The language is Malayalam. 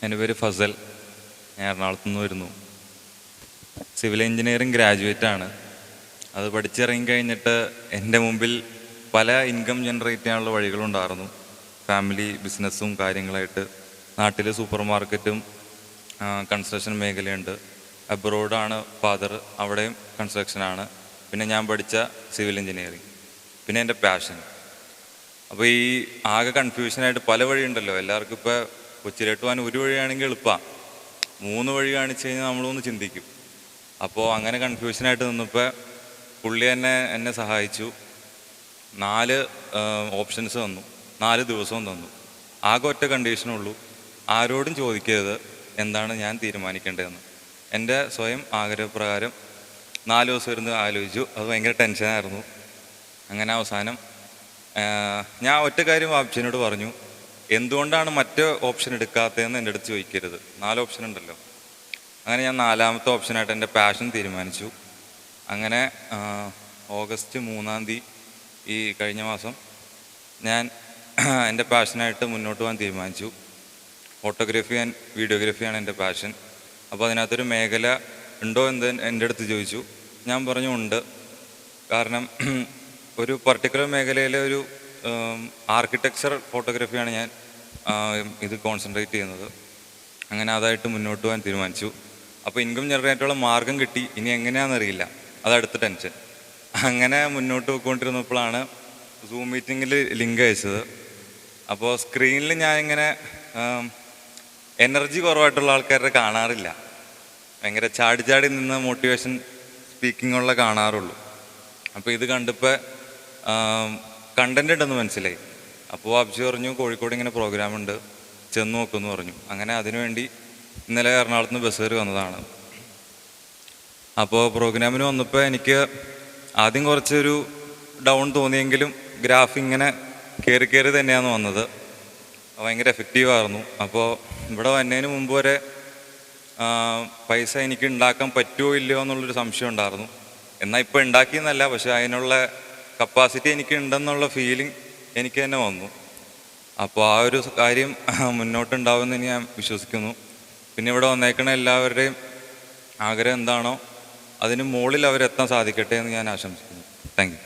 എൻ്റെ പേര് ഫസൽ. ഞാൻ എറണാകുളത്തു നിന്ന് വരുന്നു. സിവിൽ എഞ്ചിനീയറിംഗ് ഗ്രാജുവേറ്റാണ്. അത് പഠിച്ചിറങ്ങി കഴിഞ്ഞിട്ട് എൻ്റെ മുമ്പിൽ പല ഇൻകം ജനറേറ്റ് ചെയ്യാനുള്ള വഴികളുണ്ടായിരുന്നു. ഫാമിലി ബിസിനസ്സും കാര്യങ്ങളായിട്ട് നാട്ടിൽ സൂപ്പർ മാർക്കറ്റും കൺസ്ട്രക്ഷൻ മേഖലയുണ്ട്. അബ്രോഡാണ് ഫാദർ, അവിടെയും കൺസ്ട്രക്ഷനാണ്. പിന്നെ ഞാൻ പഠിച്ച സിവിൽ എഞ്ചിനീയറിംഗ്, പിന്നെ എൻ്റെ പാഷൻ. അപ്പോൾ ഈ ആകെ കൺഫ്യൂഷനായിട്ട് പല വഴിയുണ്ടല്ലോ എല്ലാവർക്കും. ഇപ്പോൾ കൊച്ചിയിലോട്ട് പോകാൻ ഒരു വഴിയാണെങ്കിൽ എളുപ്പമാണ്, 3 വഴി കാണിച്ചു കഴിഞ്ഞാൽ നമ്മളൊന്ന് ചിന്തിക്കും. അപ്പോൾ അങ്ങനെ കൺഫ്യൂഷനായിട്ട് നിന്നപ്പോൾ പുള്ളി എന്നെ സഹായിച്ചു. 4 ഓപ്ഷൻസ് തന്നു, 4 ദിവസവും തന്നു. ആകെ ഒറ്റ കണ്ടീഷനുള്ളൂ, ആരോടും ചോദിക്കരുത് എന്താണ് ഞാൻ തീരുമാനിക്കേണ്ടതെന്ന്. എൻ്റെ സ്വയം ആഗ്രഹപ്രകാരം 4 ദിവസം ഇരുന്ന് ആലോചിച്ചു. അത് ഭയങ്കര ടെൻഷനായിരുന്നു. അങ്ങനെ അവസാനം ഞാൻ ഒറ്റ കാര്യം വാപ്ചിനോട് പറഞ്ഞു, എന്തുകൊണ്ടാണ് മറ്റേ ഓപ്ഷൻ എടുക്കാത്തതെന്ന് എൻ്റെ അടുത്ത് ചോദിക്കരുത്, 4 ഓപ്ഷൻ ഉണ്ടല്ലോ. അങ്ങനെ ഞാൻ 4ാമത്തെ ഓപ്ഷനായിട്ട് എൻ്റെ പാഷൻ തീരുമാനിച്ചു. അങ്ങനെ ഓഗസ്റ്റ് 3-ാം തീയതി ഈ കഴിഞ്ഞ മാസം ഞാൻ എൻ്റെ പാഷനായിട്ട് മുന്നോട്ട് പോകാൻ തീരുമാനിച്ചു. ഫോട്ടോഗ്രാഫി ആൻഡ് വീഡിയോഗ്രാഫിയാണ് എൻ്റെ പാഷൻ. അപ്പോൾ അതിനകത്തൊരു മേഖല ഉണ്ടോ എന്ന് എൻ്റെ അടുത്ത് ചോദിച്ചു. ഞാൻ പറഞ്ഞു ഉണ്ട്. കാരണം ഒരു പർട്ടിക്കുലർ മേഖലയിലെ ഒരു ആർക്കിടെക്ചർ ഫോട്ടോഗ്രാഫിയാണ് ഞാൻ ഇത് കോൺസെൻട്രേറ്റ് ചെയ്യുന്നത്. അങ്ങനെ അതായിട്ട് മുന്നോട്ട് പോകാൻ തീരുമാനിച്ചു. അപ്പോൾ ഇൻകം ജനറേറ്റുള്ള മാർഗം കിട്ടി. ഇനി എങ്ങനെയാണെന്നറിയില്ല, അതടുത്ത ടെൻഷൻ. അങ്ങനെ മുന്നോട്ട് പോയിക്കൊണ്ടിരുന്നപ്പോഴാണ് സൂം മീറ്റിങ്ങിൽ ലിങ്ക് അയച്ചത്. അപ്പോൾ സ്ക്രീനിൽ ഞാനിങ്ങനെ എനർജി കുറവായിട്ടുള്ള ആൾക്കാരെ കാണാറില്ല, ഭയങ്കര ചാടി നിന്ന് മോട്ടിവേഷൻ സ്പീക്കിങ്ങുള്ള കാണാറുള്ളൂ. അപ്പോൾ ഇത് കണ്ടപ്പോൾ കണ്ടൻ്റ് ഉണ്ടെന്ന് മനസ്സിലായി. അപ്പോൾ അബ്ജി പറഞ്ഞു കോഴിക്കോട് ഇങ്ങനെ പ്രോഗ്രാമുണ്ട്, ചെന്ന് നോക്കുമെന്ന് പറഞ്ഞു. അങ്ങനെ അതിനുവേണ്ടി ഇന്നലെ എറണാകുളത്ത് നിന്ന് ബസ് കയറി വന്നതാണ്. അപ്പോൾ പ്രോഗ്രാമിന് വന്നപ്പോൾ എനിക്ക് ആദ്യം കുറച്ചൊരു ഡൗൺ തോന്നിയെങ്കിലും ഗ്രാഫ് ഇങ്ങനെ കയറി തന്നെയാണ് വന്നത്. ഭയങ്കര എഫക്റ്റീവായിരുന്നു. അപ്പോൾ ഇവിടെ വന്നതിന് മുമ്പ് വരെ പൈസ എനിക്ക് ഉണ്ടാക്കാൻ പറ്റുമോ ഇല്ലയോ എന്നുള്ളൊരു സംശയം ഉണ്ടായിരുന്നു. എന്നാൽ ഇപ്പോൾ ഉണ്ടാക്കിയെന്നല്ല, പക്ഷെ അതിനുള്ള കപ്പാസിറ്റി എനിക്ക് ഉണ്ടെന്നുള്ള ഫീലിംഗ് എനിക്ക് തന്നെ വന്നു. അപ്പോൾ ആ ഒരു കാര്യം മുന്നോട്ടുണ്ടാവുമെന്ന് ഞാൻ വിശ്വസിക്കുന്നു. പിന്നെ ഇവിടെ വന്നേക്കണ എല്ലാവരുടെയും ആഗ്രഹം എന്താണോ അതിന് മുകളിൽ അവരെത്താൻ സാധിക്കട്ടെ എന്ന് ഞാൻ ആശംസിക്കുന്നു. Thank you.